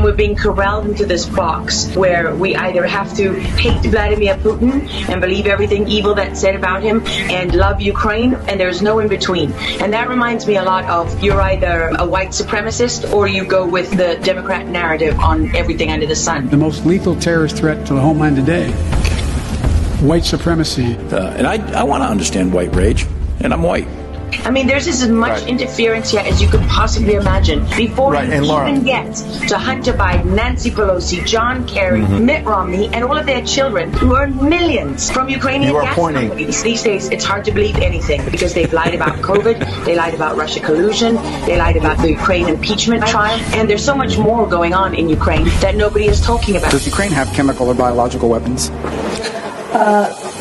we're being corralled into this box where we either have to hate Vladimir Putin and believe everything evil that's said about him and love Ukraine, and there's no in between. And that reminds me a lot of you're either a white supremacist or you go with the Democrat narrative on everything under the sun. The most lethal terrorist threat to the homeland today, white supremacy. And I want to understand white rage, and I'm white. I mean, there's as much interference here as you could possibly imagine. Before you even get to Hunter Biden, Nancy Pelosi, John Kerry, Mitt Romney, and all of their children who earn millions from Ukrainian gas companies. These days, it's hard to believe anything because they've lied about COVID, they lied about Russia collusion, they lied about the Ukraine impeachment trial, and there's so much more going on in Ukraine that nobody is talking about. Does Ukraine have chemical or biological weapons?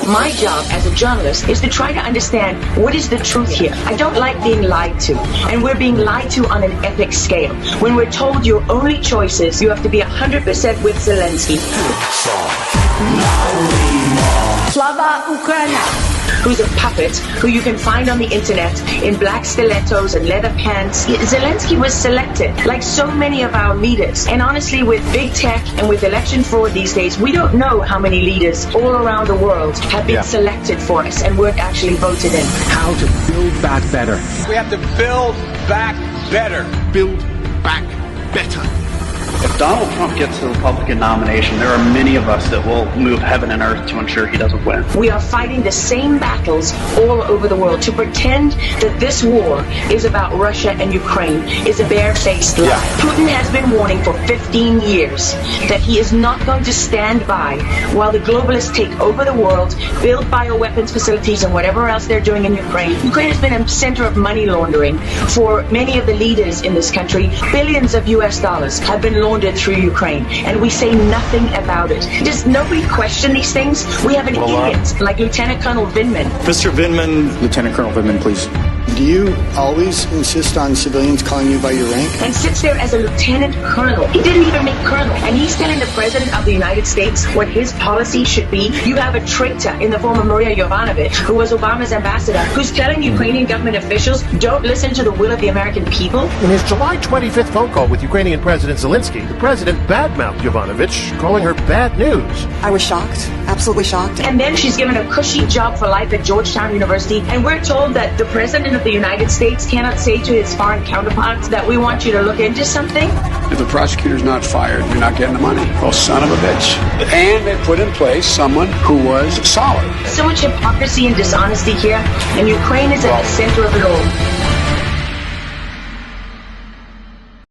My job as a journalist is to try to understand what is the truth here. I don't like being lied to, and we're being lied to on an epic scale. When we're told your only choice is you have to be 100% with Zelensky. Slava Ukraina, who's a puppet, who you can find on the internet in black stilettos and leather pants. Zelensky was selected, like so many of our leaders. And honestly, with big tech and with election fraud these days, we don't know how many leaders all around the world have been selected for us and weren't actually voted in. How to build back better. We have to build back better. Build back better. If Donald Trump gets the Republican nomination, there are many of us that will move heaven and earth to ensure he doesn't win. We are fighting the same battles all over the world. To pretend that this war is about Russia and Ukraine is a barefaced lie. Putin has been warning for 15 years that he is not going to stand by while the globalists take over the world, build bioweapons facilities and whatever else they're doing in Ukraine. Ukraine has been a center of money laundering for many of the leaders in this country. Billions of US dollars have been laundered through Ukraine, and we say nothing about it. Does nobody question these things? We have an idiot like Lieutenant Colonel Vindman. Mr. Vindman. Lieutenant Colonel Vindman, please. Do you always insist on civilians calling you by your rank? And sits there as a lieutenant colonel. He didn't even make colonel. And he's telling the president of the United States what his policy should be. You have a traitor in the form of Maria Yovanovitch, who was Obama's ambassador, who's telling Ukrainian government officials, don't listen to the will of the American people. In his July 25th phone call with Ukrainian President Zelensky, the president badmouthed Yovanovitch, calling her bad news. I was shocked, absolutely shocked. And then she's given a cushy job for life at Georgetown University, and we're told that the president of the United States cannot say to his foreign counterparts that we want you to look into something. If the prosecutor's not fired, you're not getting the money. Oh, son of a bitch. And they put in place someone who was solid. So much hypocrisy and dishonesty here, and Ukraine is at the center of it all.